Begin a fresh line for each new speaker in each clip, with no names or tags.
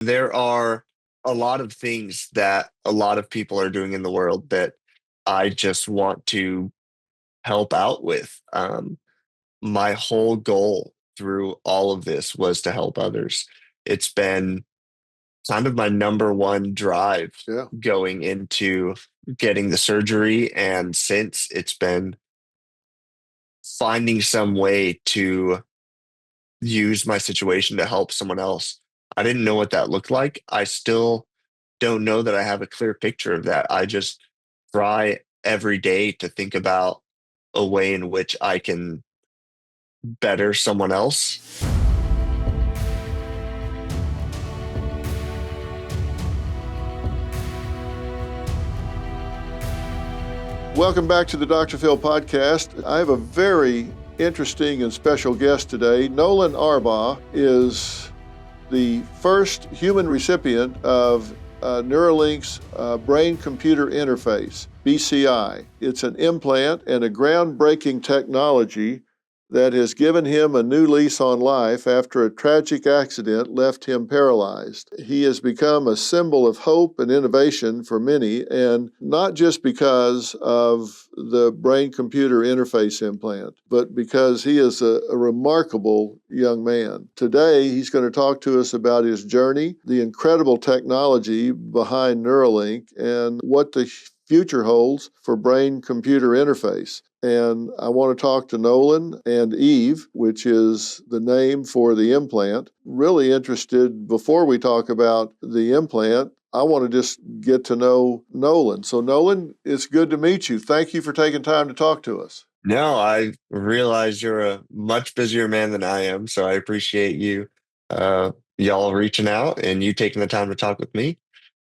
There are a lot of things that a lot of people are doing in the world that I just want to help out with. My whole goal through all of this was to help others. It's been kind of my number one drive
Yeah.
going into getting the surgery. And since it's been finding some way to use my situation to help someone else. I didn't know what that looked like. I still don't know that I have a clear picture of that. I just try every day to think about a way in which I can better someone else.
Welcome back to the Dr. Phil podcast. I have a very interesting and special guest today. Noland Arbaugh is the first human recipient of Neuralink's brain-computer interface, BCI. It's an implant and a groundbreaking technology that has given him a new lease on life after a tragic accident left him paralyzed. He has become a symbol of hope and innovation for many, and not just because of the brain-computer interface implant, but because he is a remarkable young man. Today, he's going to talk to us about his journey, the incredible technology behind Neuralink, and what the future holds for brain-computer interface. And I want to talk to Nolan and Eve, which is the name for the implant. Really interested, before we talk about the implant, I want to just get to know Nolan. So Nolan, it's good to meet you. Thank you for taking time to talk to us.
No, I realize you're a much busier man than I am, so I appreciate you, y'all reaching out and you taking the time to talk with me.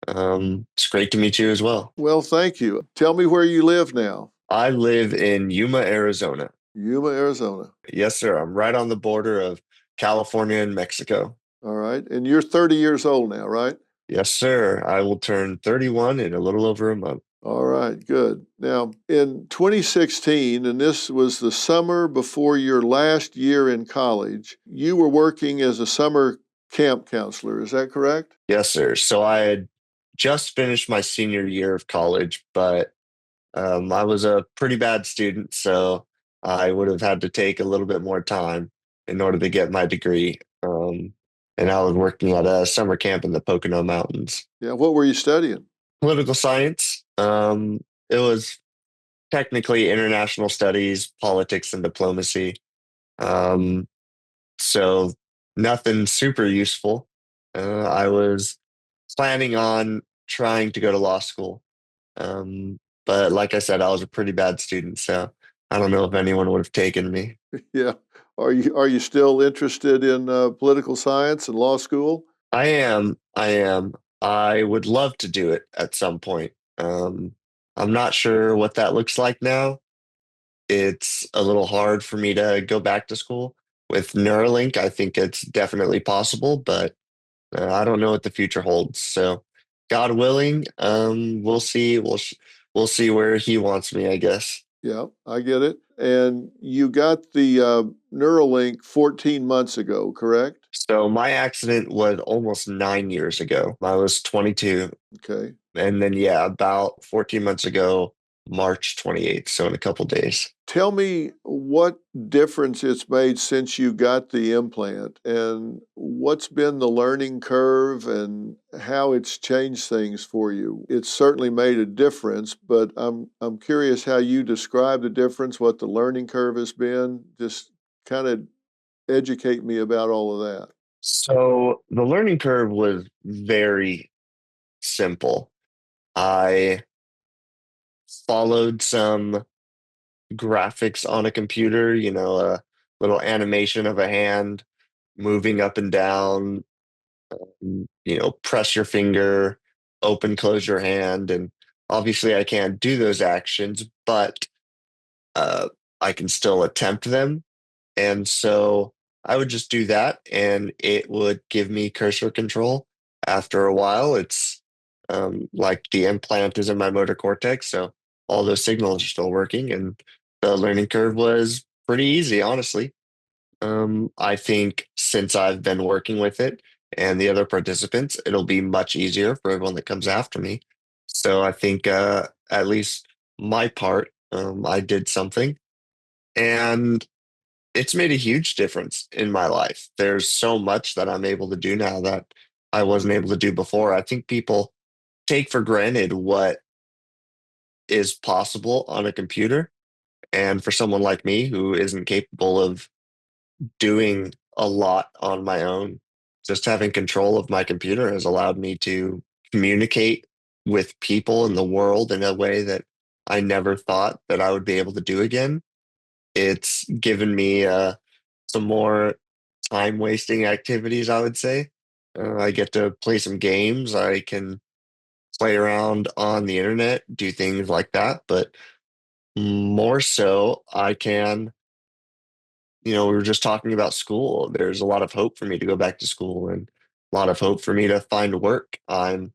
It's great to meet you as well.
Well, thank you. Tell me where you live now.
I live in Yuma, Arizona.
Yuma, Arizona.
Yes, sir. I'm right on the border of California and Mexico.
All right. And you're 30 years old now, right?
Yes, sir. I will turn 31 in a little over a month.
All right, good. Now, in 2016, and this was the summer before your last year in college, you were working as a summer camp counselor. Is that correct?
Yes, sir. So I had just finished my senior year of college, but I was a pretty bad student, so I would have had to take a little bit more time in order to get my degree. And I was working at a summer camp in the Pocono Mountains.
Yeah, what were you studying?
Political science. It was technically international studies, politics, and diplomacy. Um, so nothing super useful. I was planning on trying to go to law school. But like I said, I was a pretty bad student, so I don't know if anyone would have taken me.
Yeah. Are you still interested in political science and law school?
I am. I am. I would love to do it at some point. I'm not sure what that looks like now. It's a little hard for me to go back to school. With Neuralink, I think it's definitely possible, but I don't know what the future holds. So, God willing, we'll see. We'll see where He wants me, I guess.
Yeah, I get it. And you got the Neuralink 14 months ago, correct?
So my accident was almost 9 years ago. I was 22.
Okay.
And then, yeah, about 14 months ago, March 28th. So in a couple days.
Tell me what difference it's made since you got the implant and what's been the learning curve and how it's changed things for you. It's certainly made a difference, but I'm curious how you describe the difference, what the learning curve has been. Just kind of educate me about all of that.
So the learning curve was very simple. I followed some graphics on a computer, a little animation of a hand moving up and down, press your finger, open, close your hand. And obviously, I can't do those actions, but uh, I can still attempt them. And so I would just do that, and it would give me cursor control. After a while, it's like the implant is in my motor cortex. So all those signals are still working, and the learning curve was pretty easy, honestly. I think since I've been working with it, and the other participants, it'll be much easier for everyone that comes after me. So I think at least my part, I did something, and it's made a huge difference in my life. There's so much that I'm able to do now that I wasn't able to do before. I think people take for granted what is possible on a computer. And for someone like me who isn't capable of doing a lot on my own, just having control of my computer has allowed me to communicate with people in the world in a way that I never thought that I would be able to do again. It's given me some more time wasting activities, I would say. I get to play some games. I can play around on the internet, do things like that. But more so, I can, we were just talking about school. There's a lot of hope for me to go back to school and a lot of hope for me to find work. I'm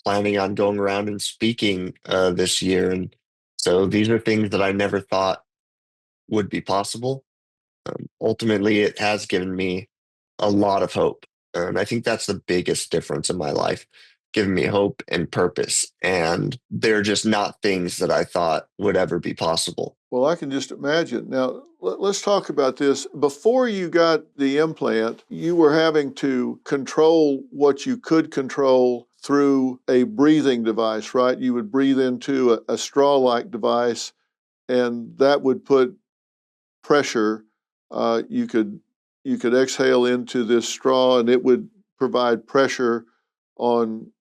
planning on going around and speaking this year. And so these are things that I never thought would be possible. Ultimately, it has given me a lot of hope. And I think that's the biggest difference in my life, giving me hope and purpose. And they're just not things that I thought would ever be possible.
Well, I can just imagine. Now, let's talk about this. Before you got the implant, you were having to control what you could control through a breathing device, right? You would breathe into a straw-like device, and that would put pressure. You could exhale into this straw, and it would provide pressure on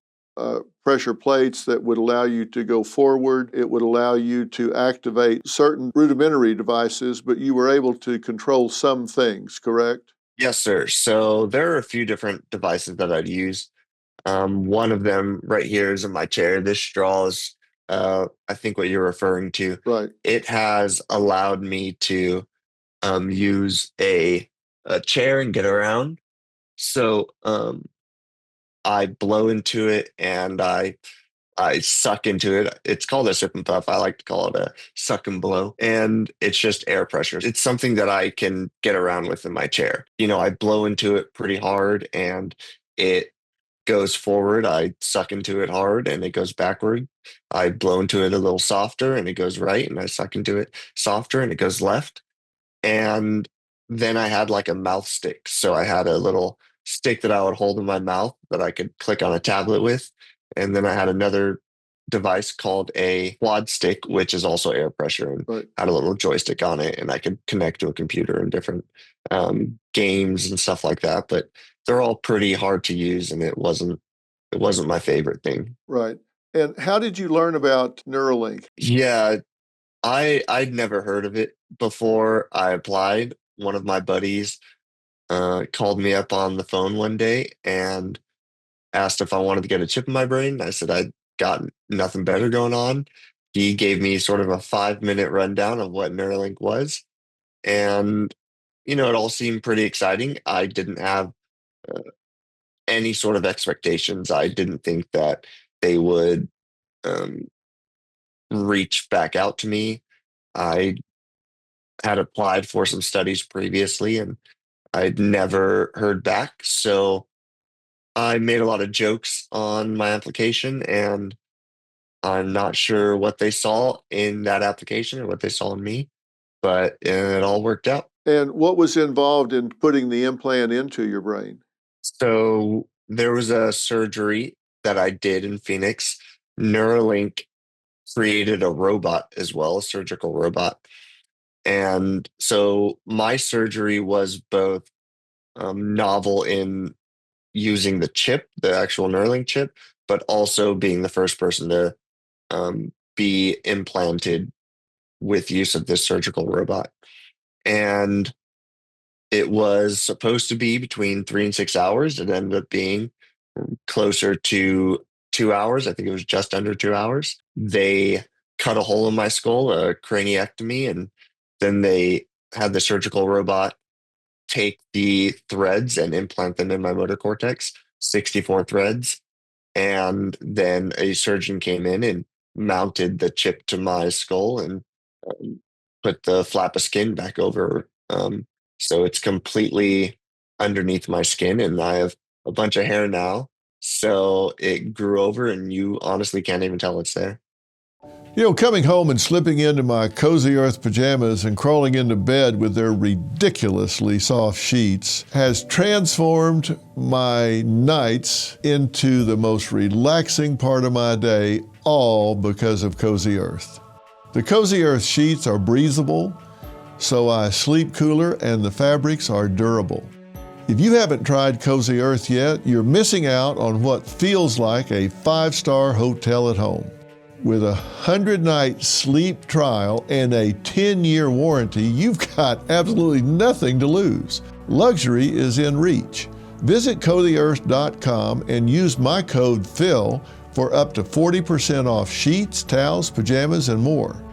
pressure plates that would allow you to go forward. It would allow you to activate certain rudimentary devices, but you were able to control some things, correct?
Yes, sir. So there are a few different devices that I'd use. One of them right here is in my chair. This straw is, I think, what you're referring to.
Right.
It has allowed me to use a chair and get around. So I blow into it and I suck into it. It's called a sip and puff. I like to call it a suck and blow. And it's just air pressure. It's something that I can get around with in my chair. I blow into it pretty hard and it goes forward. I suck into it hard and it goes backward. I blow into it a little softer and it goes right. And I suck into it softer and it goes left. And then I had like a mouth stick. So I had a little stick that I would hold in my mouth that I could click on a tablet with. And then I had another device called a quad stick, which is also air pressure and
Right.
had a little joystick on it. And I could connect to a computer and different games and stuff like that. But they're all pretty hard to use and it wasn't my favorite thing.
Right. And how did you learn about Neuralink?
Yeah, I'd never heard of it before I applied. One of my buddies called me up on the phone one day and asked if I wanted to get a chip in my brain. I said I'd got nothing better going on. He gave me sort of a 5-minute rundown of what Neuralink was. And, it all seemed pretty exciting. I didn't have uh, any sort of expectations. I didn't think that they would um, reach back out to me. I had applied for some studies previously and I'd never heard back. So I made a lot of jokes on my application, and I'm not sure what they saw in that application or what they saw in me, but it all worked out.
And what was involved in putting the implant into your brain?
So there was a surgery that I did in Phoenix. Neuralink created a robot as well, a surgical robot. And so my surgery was both novel in using the chip, the actual Neuralink chip, but also being the first person to be implanted with use of this surgical robot. And it was supposed to be between 3 and 6 hours. It ended up being closer to 2 hours. I think it was just under 2 hours. They cut a hole in my skull, a craniectomy, and then they had the surgical robot take the threads and implant them in my motor cortex, 64 threads. And then a surgeon came in and mounted the chip to my skull and um, put the flap of skin back over. So it's completely underneath my skin, and I have a bunch of hair now. So it grew over, and you honestly can't even tell it's there.
You know, coming home and slipping into my cozy earth pajamas and crawling into bed with their ridiculously soft sheets has transformed my nights into the most relaxing part of my day, all because of Cozy Earth. The Cozy Earth sheets are breathable, so I sleep cooler, and the fabrics are durable. If you haven't tried Cozy Earth yet, you're missing out on what feels like a 5-star hotel at home. With a 100-night sleep trial and a 10-year warranty, you've got absolutely nothing to lose. Luxury is in reach. Visit cozyearth.com and use my code PHIL for up to 40% off sheets, towels, pajamas, and more.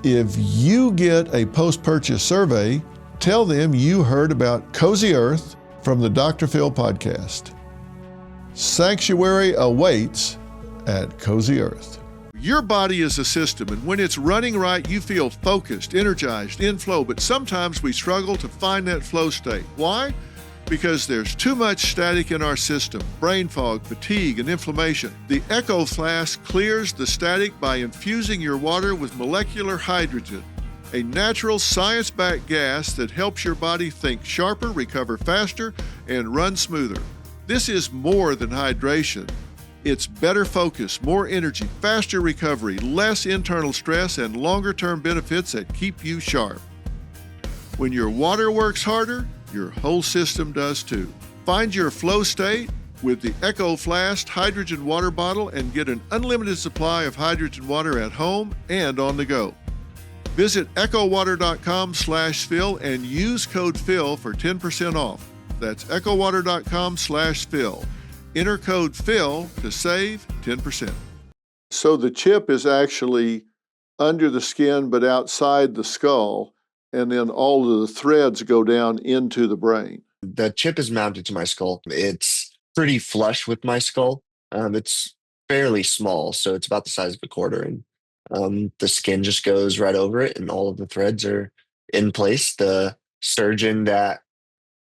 If you get a post-purchase survey, tell them you heard about Cozy Earth from the Dr. Phil podcast. Sanctuary awaits at Cozy Earth. Your body is a system, and when it's running right, you feel focused, energized, in flow, but sometimes we struggle to find that flow state. Why? Because there's too much static in our system, brain fog, fatigue, and inflammation. The Echo Flask clears the static by infusing your water with molecular hydrogen, a natural science-backed gas that helps your body think sharper, recover faster, and run smoother. This is more than hydration. It's better focus, more energy, faster recovery, less internal stress, and longer-term benefits that keep you sharp. When your water works harder, your whole system does too. Find your flow state with the Echo Flask hydrogen water bottle and get an unlimited supply of hydrogen water at home and on the go. Visit echowater.com/Phil and use code PHIL for 10% off. That's echowater.com/Phil. Enter code PHIL to save 10%. So the chip is actually under the skin but outside the skull, and then all of the threads go down into the brain.
The chip is mounted to my skull. It's pretty flush with my skull. It's fairly small, so it's about the size of a quarter, and the skin just goes right over it, and all of the threads are in place. The surgeon that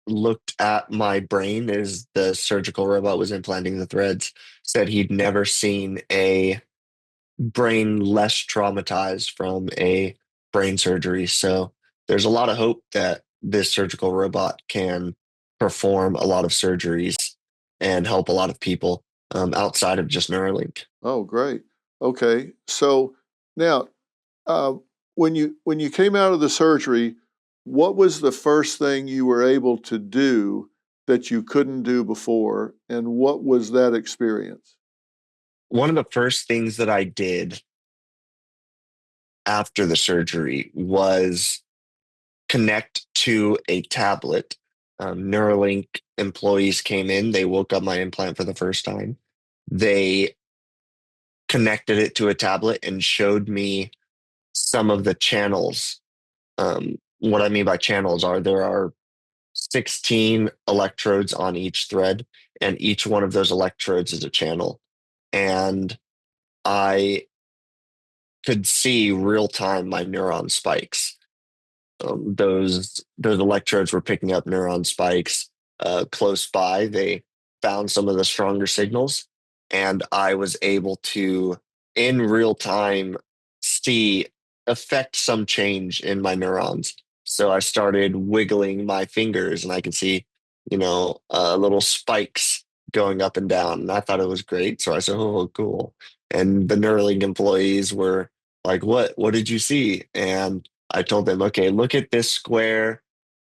looked at my brain as the surgical robot was implanting the threads said he'd never seen a brain less traumatized from a brain surgery. So there's a lot of hope that this surgical robot can perform a lot of surgeries and help a lot of people outside of just Neuralink.
Oh, great. Okay. So now, when you came out of the surgery, what was the first thing you were able to do that you couldn't do before, and what was that experience?
One of the first things that I did after the surgery was connect to a tablet. Neuralink employees came in, they woke up my implant for the first time. They connected it to a tablet and showed me some of the channels. What I mean by channels are there are 16 electrodes on each thread, and each one of those electrodes is a channel. And I could see real time my neuron spikes. Those electrodes were picking up neuron spikes close by. They found some of the stronger signals, and I was able to, in real time, see affect some change in my neurons. So I started wiggling my fingers, and I could see, little spikes going up and down. And I thought it was great. So I said, "Oh, cool." And the Neuralink employees were like, What did you see?" And I told them, "Okay, look at this square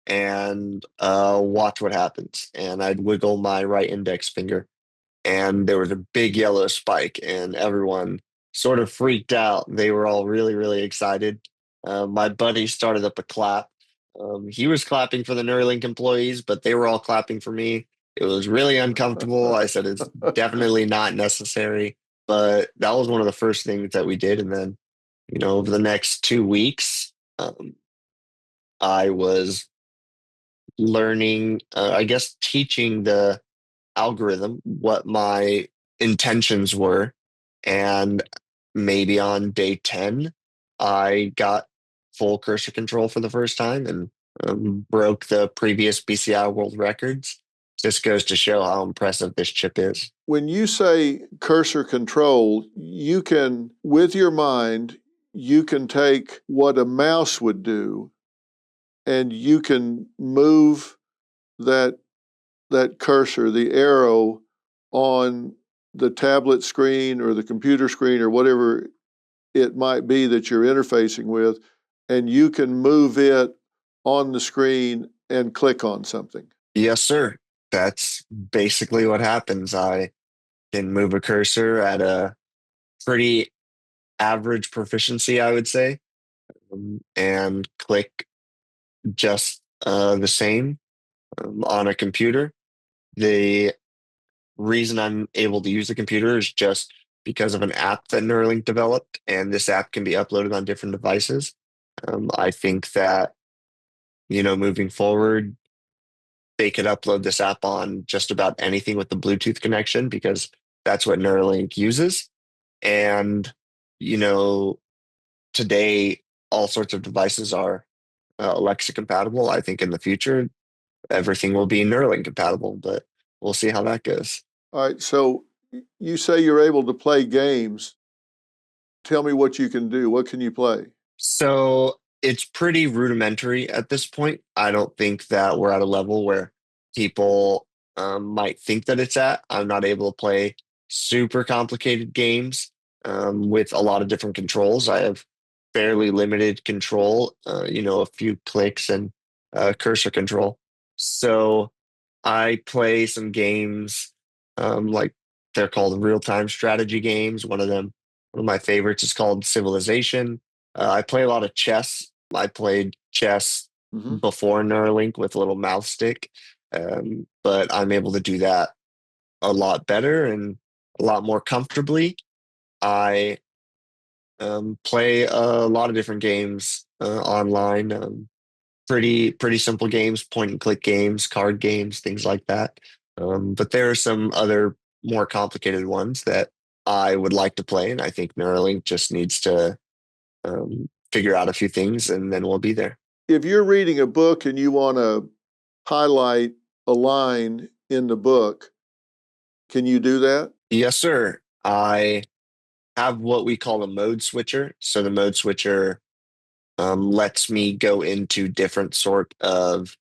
and watch what happens." And I'd wiggle my right index finger, and there was a big yellow spike, and everyone sort of freaked out. They were all really, really excited. My buddy started up a clap. He was clapping for the Neuralink employees, but they were all clapping for me. It was really uncomfortable. I said it's definitely not necessary, but that was one of the first things that we did. And then, over the next 2 weeks, I was learning, I guess, teaching the algorithm what my intentions were. And maybe on day 10, I got full cursor control for the first time and broke the previous BCI world records. just goes to show how impressive this chip is.
When you say cursor control, you can, with your mind, you can take what a mouse would do and you can move that cursor, the arrow on the tablet screen or the computer screen or whatever it might be that you're interfacing with, and you can move it on the screen and click on something.
Yes, sir. That's basically what happens. I can move a cursor at a pretty average proficiency, I would say, and click just the same on a computer. The reason I'm able to use the computer is just because of an app that Neuralink developed, and this app can be uploaded on different devices. I think that, moving forward, they could upload this app on just about anything with the Bluetooth connection because that's what Neuralink uses. And, you know, today, all sorts of devices are Alexa compatible. I think in the future, everything will be Neuralink compatible, but we'll see how that goes.
All right, so you say you're able to play games. Tell me what you can do. What can you play?
So it's pretty rudimentary at this point. I don't think that we're at a level where people might think that it's at. I'm not able to play super complicated games with a lot of different controls. I have fairly limited control, a few clicks and cursor control. So I play some games like they're called real-time strategy games. One of my favorites is called Civilization. I play a lot of chess. I played chess
Mm-hmm.
before Neuralink with a little mouse stick, but I'm able to do that a lot better and a lot more comfortably. I play a lot of different games online. Pretty simple games, point and click games, card games, things like that. But there are some other more complicated ones that I would like to play, and I think Neuralink just needs to figure out a few things, and then we'll be there.
If you're reading a book and you want to highlight a line in the book, can you do that?
Yes, sir. I have what we call a mode switcher. So the mode switcher lets me go into different sort of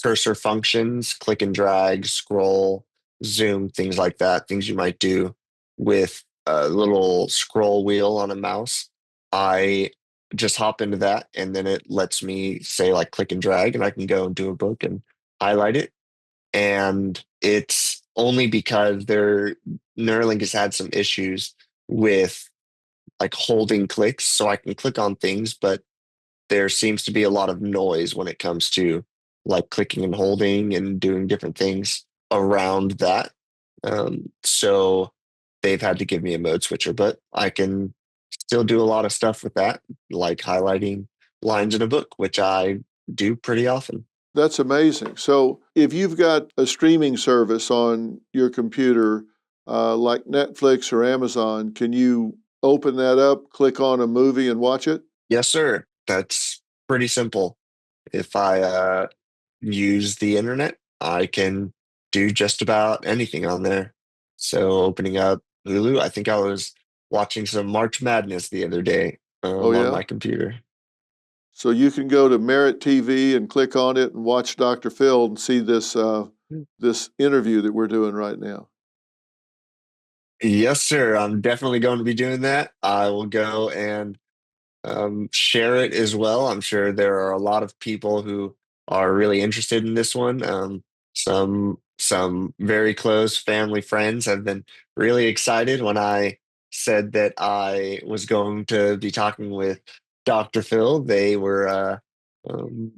cursor functions, click and drag, scroll, zoom, things like that, things you might do with a little scroll wheel on a mouse. I just hop into that and then it lets me say like click and drag and I can go and do a book and highlight it. And it's only because Neuralink has had some issues with like holding clicks. So I can click on things, but there seems to be a lot of noise when it comes to like clicking and holding and doing different things around that. So they've had to give me a mode switcher, but I can still do a lot of stuff with that, like highlighting lines in a book, which I do pretty often.
That's amazing. So if you've got a streaming service on your computer, like Netflix or Amazon, can you open that up, click on a movie, and watch it?
Yes, sir. That's pretty simple. If I use the internet, I can do just about anything on there. So opening up Hulu, I think I was watching some March Madness the other day
Oh,
on
yeah.
my computer.
So you can go to Merit TV and click on it and watch Dr. Phil and see this interview that we're doing right now.
Yes, sir. I'm definitely going to be doing that. I will go and share it as well. I'm sure there are a lot of people who are really interested in this one. Some very close family friends have been really excited when I said that I was going to be talking with Dr. Phil. They were um,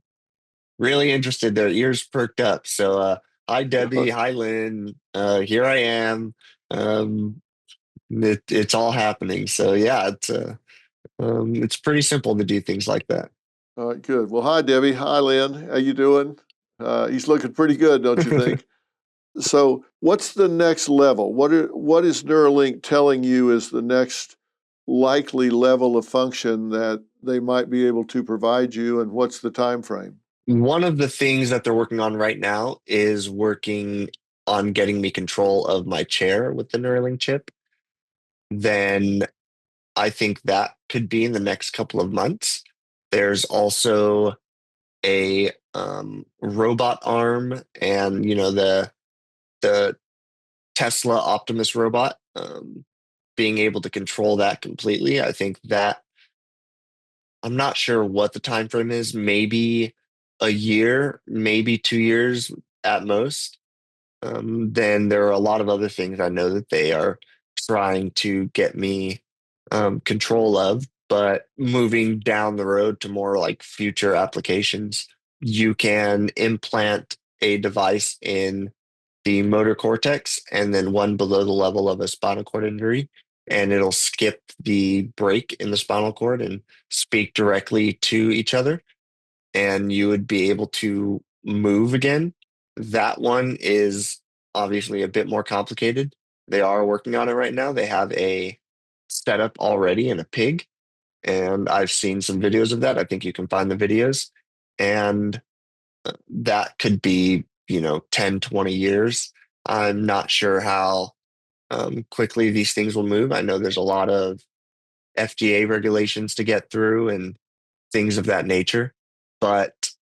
really interested. Their ears perked up. So, hi Debbie, hi Lynn. Here I am. Um, it's all happening. So yeah, it's pretty simple to do things like that.
All right, good. Well, hi, Debbie. Hi, Lynn. How you doing? He's looking pretty good, don't you think? So what's the next level? What is Neuralink telling you is the next likely level of function that they might be able to provide you, and what's the time frame?
One of the things that they're working on right now is working on getting me control of my chair with the Neuralink chip. Then I think that could be in the next couple of months. There's also a robot arm, and the Tesla Optimus robot, being able to control that completely. I think that I'm not sure what the time frame is. Maybe a year, maybe 2 years at most. Then there are a lot of other things I know that they are trying to get me control of. But moving down the road to more like future applications, you can implant a device in the motor cortex and then one below the level of a spinal cord injury, and it'll skip the break in the spinal cord and speak directly to each other, and you would be able to move again. That one is obviously a bit more complicated. They are working on it right now. They have a setup already in a pig, and I've seen some videos of that. I think you can find the videos. And that could be, 10, 20 years. I'm not sure how quickly these things will move. I know there's a lot of FDA regulations to get through and things of that nature, but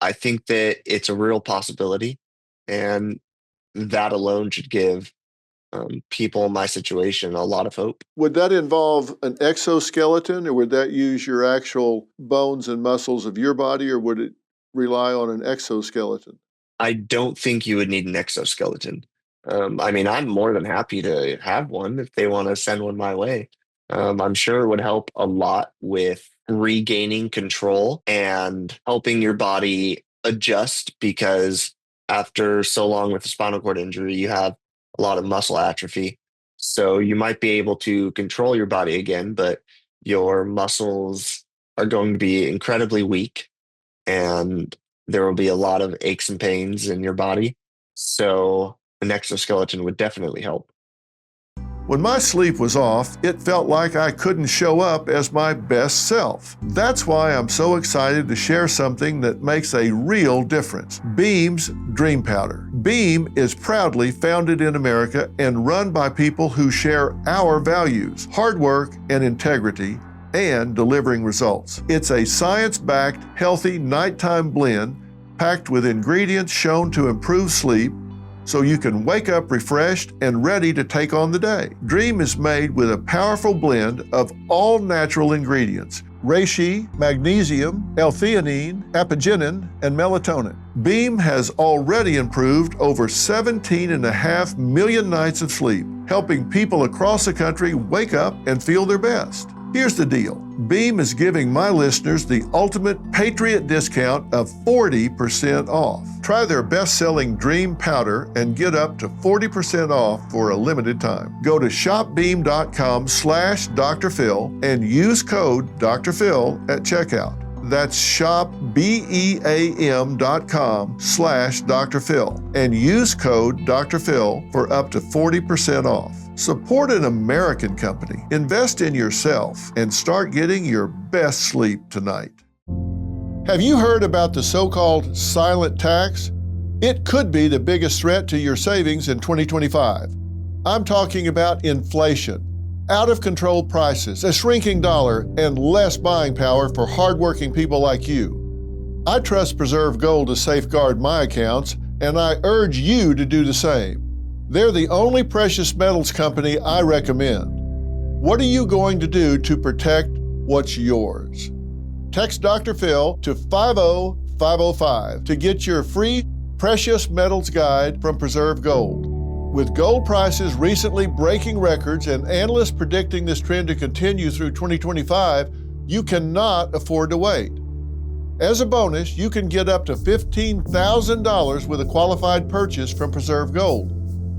I think that it's a real possibility. And that alone should give people in my situation a lot of hope.
Would that involve an exoskeleton, or would that use your actual bones and muscles of your body, or would it rely on an exoskeleton?
I don't think you would need an exoskeleton. I mean, I'm more than happy to have one if they want to send one my way. I'm sure it would help a lot with regaining control and helping your body adjust because after so long with a spinal cord injury, you have a lot of muscle atrophy. So you might be able to control your body again, but your muscles are going to be incredibly weak, and there will be a lot of aches and pains in your body. So an exoskeleton would definitely help.
When my sleep was off, it felt like I couldn't show up as my best self. That's why I'm so excited to share something that makes a real difference. Beam's Dream Powder. Beam is proudly founded in America and run by people who share our values, hard work and integrity, and delivering results. It's a science-backed, healthy nighttime blend packed with ingredients shown to improve sleep, so you can wake up refreshed and ready to take on the day. Dream is made with a powerful blend of all natural ingredients: reishi, magnesium, L-theanine, apigenin, and melatonin. Beam has already improved over 17.5 million nights of sleep, helping people across the country wake up and feel their best. Here's the deal. Beam is giving my listeners the ultimate Patriot discount of 40% off. Try their best-selling Dream Powder and get up to 40% off for a limited time. Go to shopbeam.com/Dr. Phil and use code Dr. Phil at checkout. That's shopbeam.com/Dr. Phil and use code Dr. Phil for up to 40% off. Support an American company, invest in yourself, and start getting your best sleep tonight. Have you heard about the so-called silent tax? It could be the biggest threat to your savings in 2025. I'm talking about inflation, out-of-control prices, a shrinking dollar, and less buying power for hardworking people like you. I trust Preserve Gold to safeguard my accounts, and I urge you to do the same. They're the only precious metals company I recommend. What are you going to do to protect what's yours? Text Dr. Phil to 50505 to get your free precious metals guide from Preserve Gold. With gold prices recently breaking records and analysts predicting this trend to continue through 2025, you cannot afford to wait. As a bonus, you can get up to $15,000 with a qualified purchase from Preserve Gold.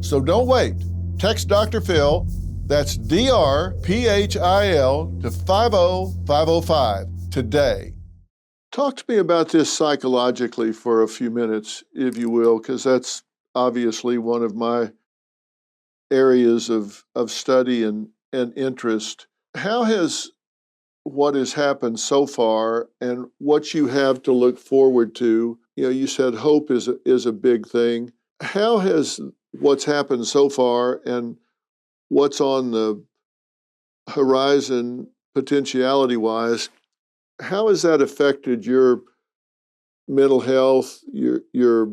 So don't wait. Text Dr. Phil, that's DRPHIL, to 50505 today. Talk to me about this psychologically for a few minutes, if you will, because that's obviously one of my areas of study and interest. How has what has happened so far and what you have to look forward to. You said hope is a big thing. How has what's happened so far and what's on the horizon potentiality wise, how has that affected your mental health, your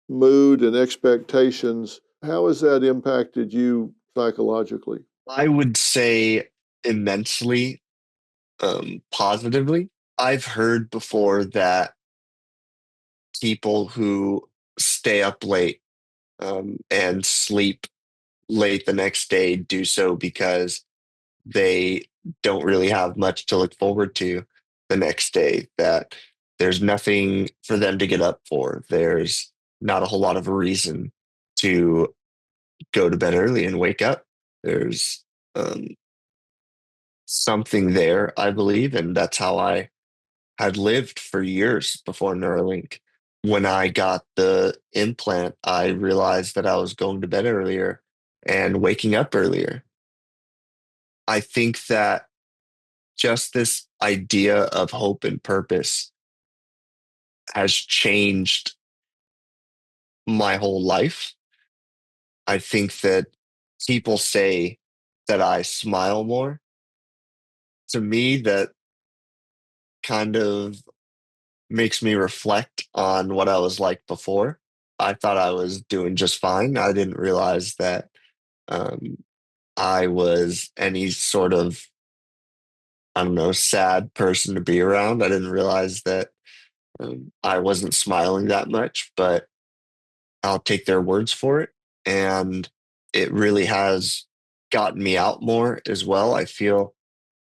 mood and expectations? How has that impacted you psychologically?
I would say immensely positively. I've heard before that people who stay up late and sleep late the next day do so because they don't really have much to look forward to the next day, that there's nothing for them to get up for. There's not a whole lot of a reason to go to bed early and wake up. There's um, something there, I believe, and that's how I had lived for years before Neuralink. When I got the implant, I realized that I was going to bed earlier and waking up earlier. I think that just this idea of hope and purpose has changed my whole life. I think that people say that I smile more. To me, that kind of makes me reflect on what I was like before. I thought I was doing just fine. I didn't realize that um, I was any sort of, I don't know, sad person to be around. I didn't realize that I wasn't smiling that much, but I'll take their words for it. And it really has gotten me out more as well. I feel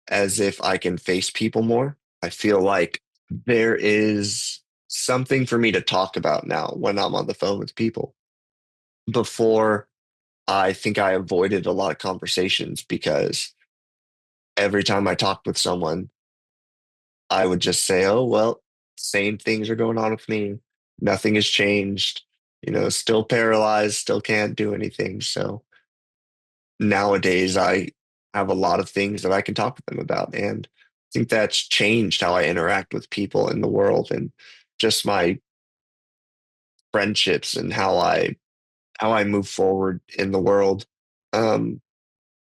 as if I can face people more. I feel like there is something for me to talk about now when I'm on the phone with people. Before, I think I avoided a lot of conversations because every time I talked with someone, I would just say, oh, well, same things are going on with me. Nothing has changed. Still paralyzed, still can't do anything. So nowadays, I have a lot of things that I can talk with them about. And I think that's changed how I interact with people in the world and just my friendships and how I move forward in the world. Um,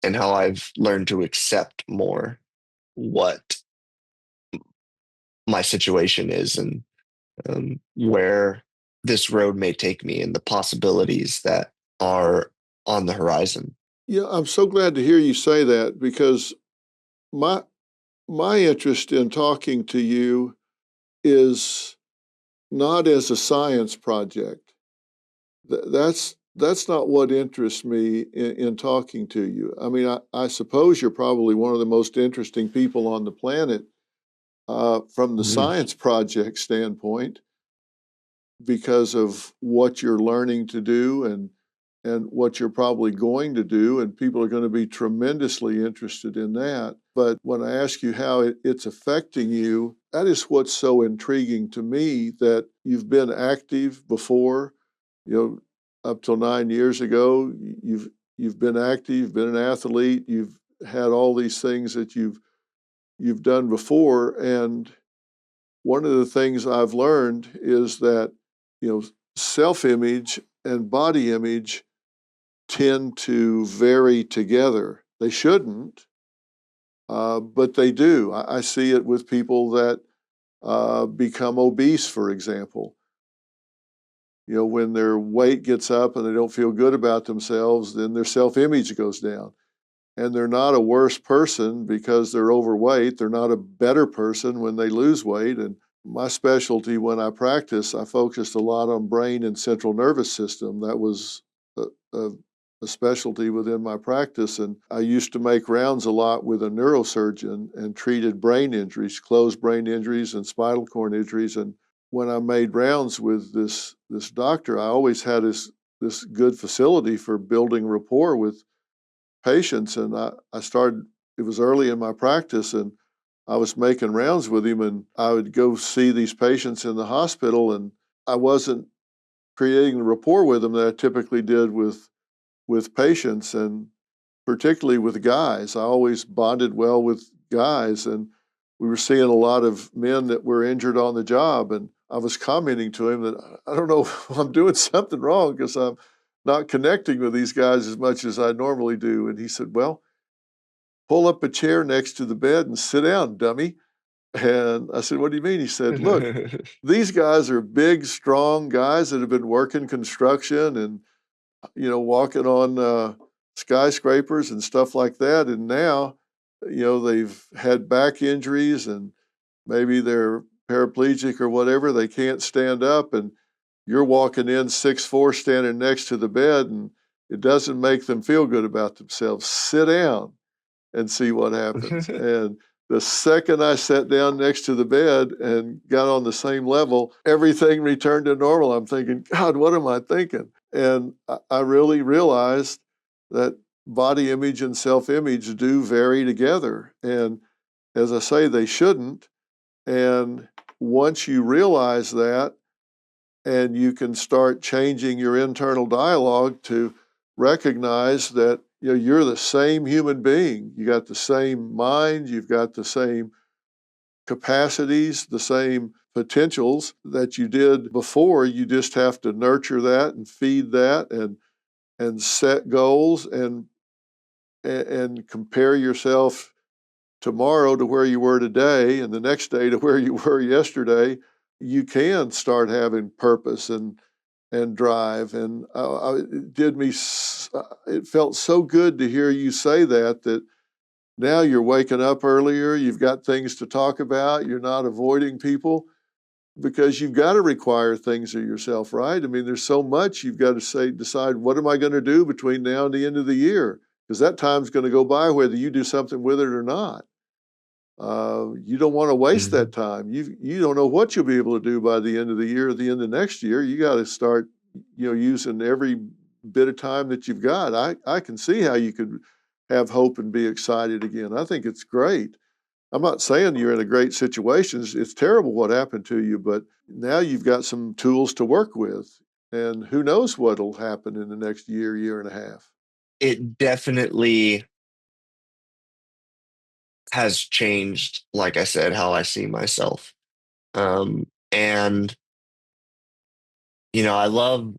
and how I've learned to accept more what my situation is and where this road may take me and the possibilities that are on the horizon.
Yeah, I'm so glad to hear you say that because my my interest in talking to you is not as a science project. That's not what interests me in talking to you. I mean, I suppose you're probably one of the most interesting people on the planet from the
Mhm.
science project standpoint because of what you're learning to do and what you're probably going to do, and people are going to be tremendously interested in that. But when I ask you how it's affecting you, that is what's so intriguing to me, that you've been active before, you know, up till 9 years ago, you've been active, you've been an athlete, you've had all these things that you've done before. And one of the things I've learned is that, self-image and body image tend to vary together. They shouldn't, but they do. I see it with people that become obese, for example. When their weight gets up and they don't feel good about themselves, then their self-image goes down. And they're not a worse person because they're overweight. They're not a better person when they lose weight. And my specialty when I practice, I focused a lot on brain and central nervous system. That was a, a, a specialty within my practice. And I used to make rounds a lot with a neurosurgeon and treated brain injuries, closed brain injuries and spinal cord injuries. And when I made rounds with this doctor, I always had this good facility for building rapport with patients. And I started, it was early in my practice, and I was making rounds with him, and I would go see these patients in the hospital, and I wasn't creating the rapport with them that I typically did with patients, and particularly with guys. I always bonded well with guys, and we were seeing a lot of men that were injured on the job. And I was commenting to him that I don't know if I'm doing something wrong because I'm not connecting with these guys as much as I normally do. And he said, well, pull up a chair next to the bed and sit down, dummy. And I said, what do you mean? He said, look, these guys are big, strong guys that have been working construction and, walking on skyscrapers and stuff like that. And now, they've had back injuries and maybe they're paraplegic or whatever. They can't stand up. And you're walking in 6'4", standing next to the bed, and it doesn't make them feel good about themselves. Sit down and see what happens. And the second I sat down next to the bed and got on the same level, everything returned to normal. I'm thinking, God, what am I thinking? And I really realized that body image and self-image do vary together. And as I say, they shouldn't. And once you realize that, and you can start changing your internal dialogue to recognize that you're the same human being. You got the same mind, you've got the same capacities, the same potentials that you did before. You just have to nurture that and feed that and set goals and compare yourself tomorrow to where you were today and the next day to where you were yesterday. You can start having purpose and drive. And it felt so good to hear you say that now you're waking up earlier, you've got things to talk about, you're not avoiding people because you've got to require things of yourself, right? I mean, there's so much you've got to decide, what am I going to do between now and the end of the year? Because that time's going to go by whether you do something with it or not. You don't want to waste that time. You don't know what you'll be able to do by the end of the year or the end of next year. You got to start, using every bit of time that you've got. I can see how you could have hope and be excited again. I think it's great. I'm not saying you're in a great situation. It's terrible what happened to you, but now you've got some tools to work with. And who knows what'll happen in the next year, year and a half.
It definitely has changed, like I said, how I see myself. And I love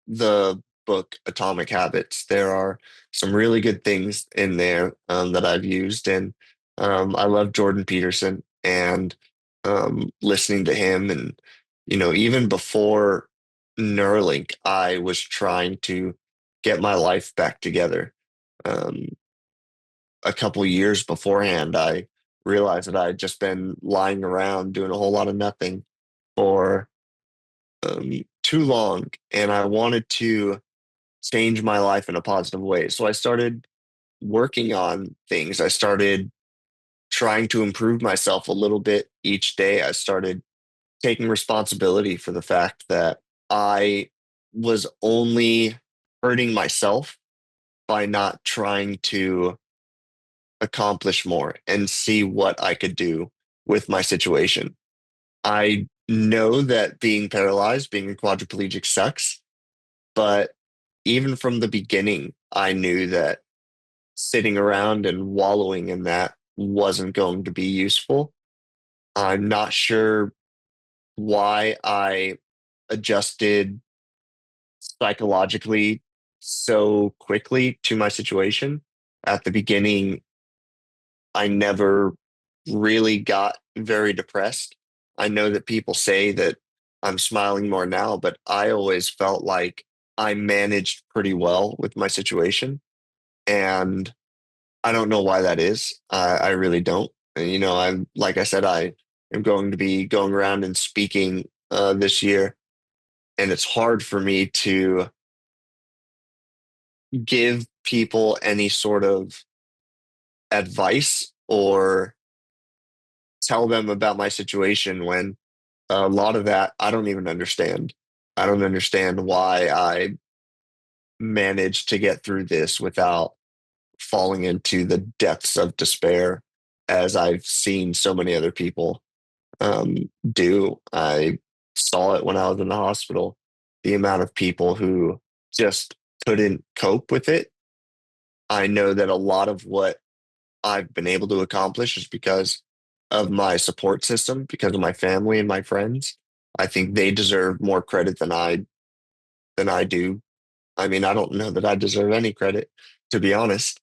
the book Atomic Habits. There are some really good things in there that I've used, and I love Jordan Peterson and listening to him. And even before Neuralink, I was trying to get my life back together. Um, a couple years beforehand, I realized that I had just been lying around doing a whole lot of nothing for too long, and I wanted to change my life in a positive way. So I started working on things. I started trying to improve myself a little bit each day. I started taking responsibility for the fact that I was only hurting myself by not trying to accomplish more and see what I could do with my situation. I know that being paralyzed, being a quadriplegic sucks, but even from the beginning, I knew that sitting around and wallowing in that wasn't going to be useful. I'm not sure why I adjusted psychologically so quickly to my situation. At the beginning, I never really got very depressed. I know that people say that I'm smiling more now, but I always felt like I managed pretty well with my situation. And I don't know why that is. I really don't. And, I'm, like I said, I am going to be going around and speaking this year. And it's hard for me to give people any sort of advice or tell them about my situation when a lot of that I don't even understand. I don't understand why I managed to get through this without falling into the depths of despair as I've seen so many other people do. I saw it when I was in the hospital, the amount of people who just couldn't cope with it. I know that a lot of what I've been able to accomplish is because of my support system, because of my family and my friends. I think they deserve more credit than I do. I mean, I don't know that I deserve any credit, to be honest,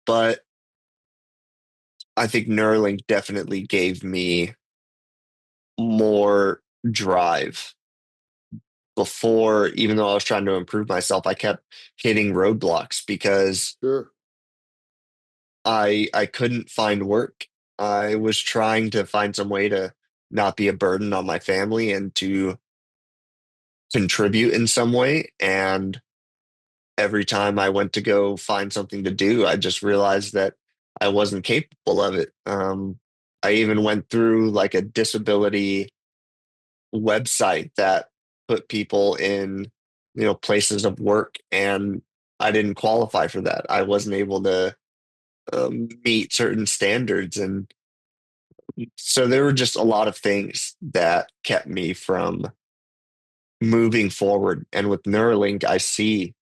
but I think Neuralink definitely gave me more drive. Before, even though I was trying to improve myself, I kept hitting roadblocks because
Sure.
I couldn't find work. I was trying to find some way to not be a burden on my family and to contribute in some way. And every time I went to go find something to do, I just realized that I wasn't capable of it. I even went through like a disability website that put people in, places of work, and I didn't qualify for that. I wasn't able to meet certain standards, and so there were just a lot of things that kept me from moving forward. And with Neuralink, I see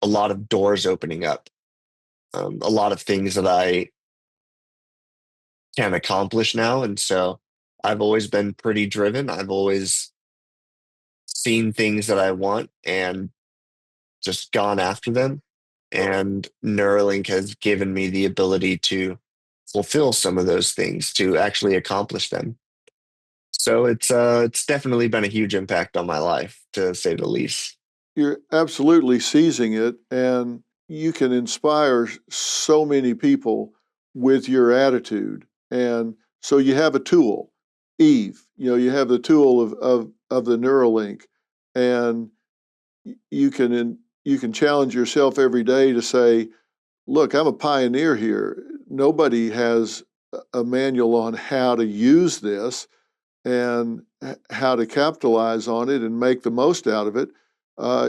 a lot of doors opening up, a lot of things that I can accomplish now. And so I've always been pretty driven. I've always seen things that I want and just gone after them. And Neuralink has given me the ability to fulfill some of those things, to actually accomplish them. So it's definitely been a huge impact on my life, to say the least.
You're absolutely seizing it, and you can inspire so many people with your attitude. And so you have a tool, Eve. You have the tool of the Neuralink, and you can challenge yourself every day to say, "Look, I'm a pioneer here. Nobody has a manual on how to use this and how to capitalize on it and make the most out of it."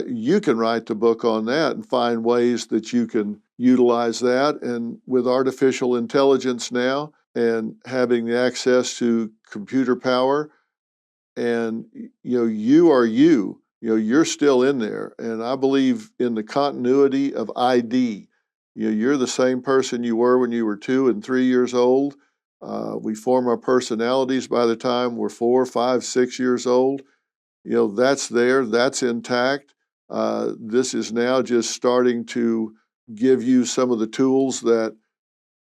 You can write the book on that and find ways that you can utilize that. And with artificial intelligence now and having the access to computer power, and you are you're still in there, and I believe in the continuity of ID. You're the same person you were when you were 2 and 3 years old. We form our personalities by the time we're 4, 5, 6 years old. That's there, that's intact. This is now just starting to give you some of the tools that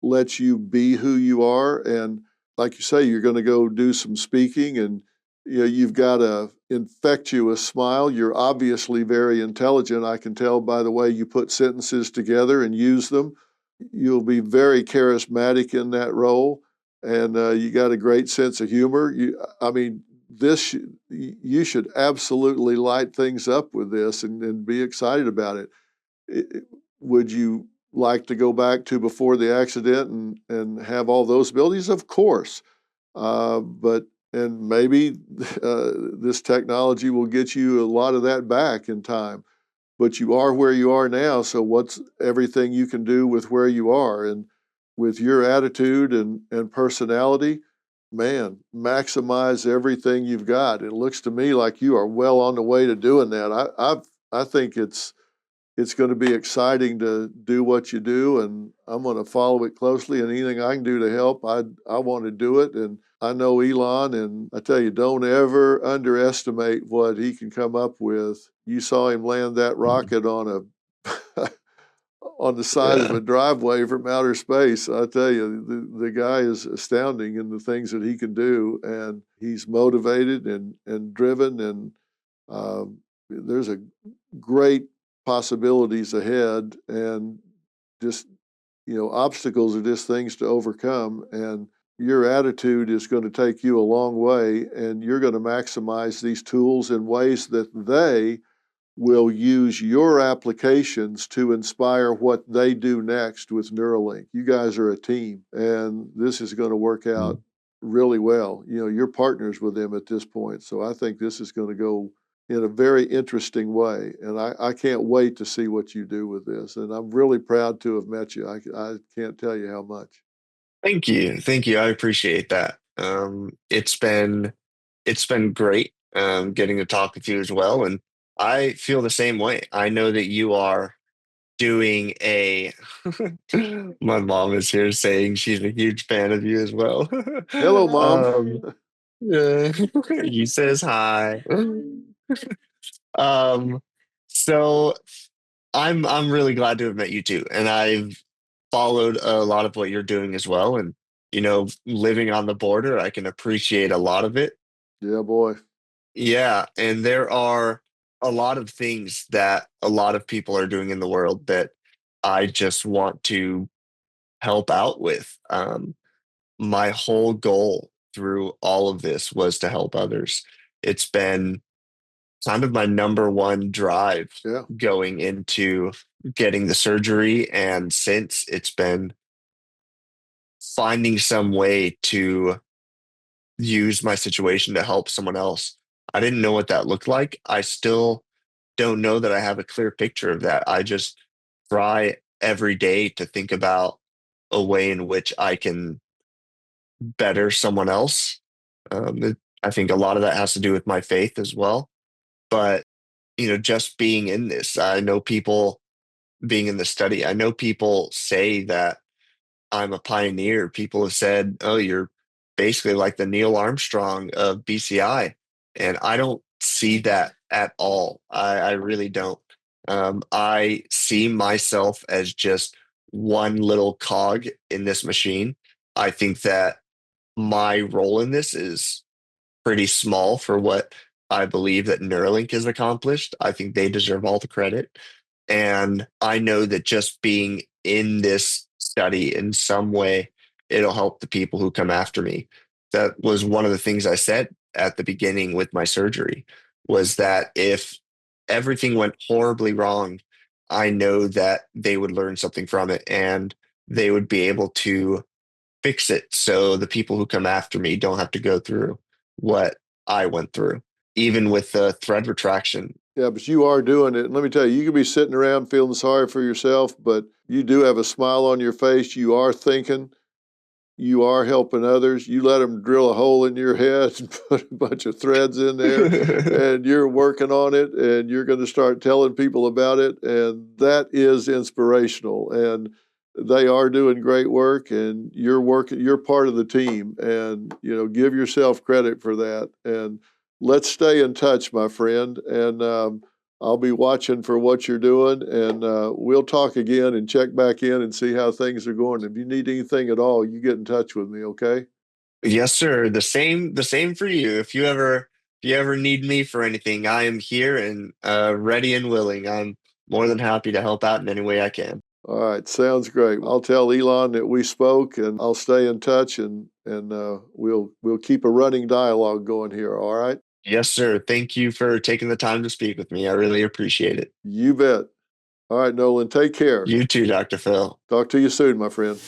lets you be who you are. And like you say, you're going to go do some speaking, and you've got a infectious smile. You're obviously very intelligent. I can tell by the way you put sentences together and use them. You'll be very charismatic in that role, and you got a great sense of humor. I mean, you should absolutely light things up with this and be excited about it. Would you like to go back to before the accident and have all those abilities? Of course. But and maybe this technology will get you a lot of that back in time. But you are where you are now, so what's everything you can do with where you are? And with your attitude and personality, man, maximize everything you've got. It looks to me like you are well on the way to doing that. I think it's going to be exciting to do what you do, and I'm going to follow it closely. And anything I can do to help, I want to do it. And I know Elon, and I tell you, don't ever underestimate what he can come up with. You saw him land that rocket on a on the side of
Yeah.
a driveway from outer space. I tell you, the guy is astounding in the things that he can do, and he's motivated and driven, and there's a great possibilities ahead. And just obstacles are just things to overcome, and your attitude is going to take you a long way, and you're going to maximize these tools in ways that they will use your applications to inspire what they do next with Neuralink. You guys are a team, and this is going to work out really well. You're partners with them at this point. So I think this is going to go in a very interesting way. And I can't wait to see what you do with this. And I'm really proud to have met you. I can't tell you how much.
Thank you. Thank you. I appreciate that. It's been great getting to talk with you as well. And I feel the same way. I know that you are doing a my mom is here saying she's a huge fan of you as well.
Hello, Mom.
Yeah, he says hi. Um, so I'm really glad to have met you too, and I've followed a lot of what you're doing as well. And living on the border, I can appreciate a lot of it.
Yeah, boy.
Yeah, and there are a lot of things that a lot of people are doing in the world that I just want to help out with. My whole goal through all of this was to help others. It's been kind of my number one drive
Yeah.
going into getting the surgery. And since it's been finding some way to use my situation to help someone else. I didn't know what that looked like. I still don't know that I have a clear picture of that. I just try every day to think about a way in which I can better someone else. I think a lot of that has to do with my faith as well. But, just being in this, I know people being in the study, I know people say that I'm a pioneer. People have said, "Oh, you're basically like the Neil Armstrong of BCI," and I don't see that at all. I really don't. I see myself as just one little cog in this machine. I think that my role in this is pretty small for what I believe that Neuralink has accomplished. I think they deserve all the credit. And I know that just being in this study in some way, it'll help the people who come after me. That was one of the things I said at the beginning with my surgery was that if everything went horribly wrong, I know that they would learn something from it and they would be able to fix it so the people who come after me don't have to go through what I went through. Even with the thread retraction.
Yeah, but you are doing it. And let me tell you, you could be sitting around feeling sorry for yourself, but you do have a smile on your face. You are thinking, you are helping others. You let them drill a hole in your head and put a bunch of threads in there, and you're working on it, and you're going to start telling people about it. And that is inspirational. And they are doing great work, and you're working, you're part of the team. And, give yourself credit for that. And let's stay in touch, my friend. And I'll be watching for what you're doing, and we'll talk again and check back in and see how things are going. If you need anything at all, you get in touch with me, okay?
Yes, sir. The same for you. If you ever need me for anything, I am here and ready and willing. I'm more than happy to help out in any way I can.
All right, sounds great. I'll tell Elon that we spoke, and I'll stay in touch, and we'll keep a running dialogue going here. All right?
Yes, sir. Thank you for taking the time to speak with me. I really appreciate it.
You bet. All right, Nolan, take care.
You too, Dr. Phil.
Talk to you soon, my friend.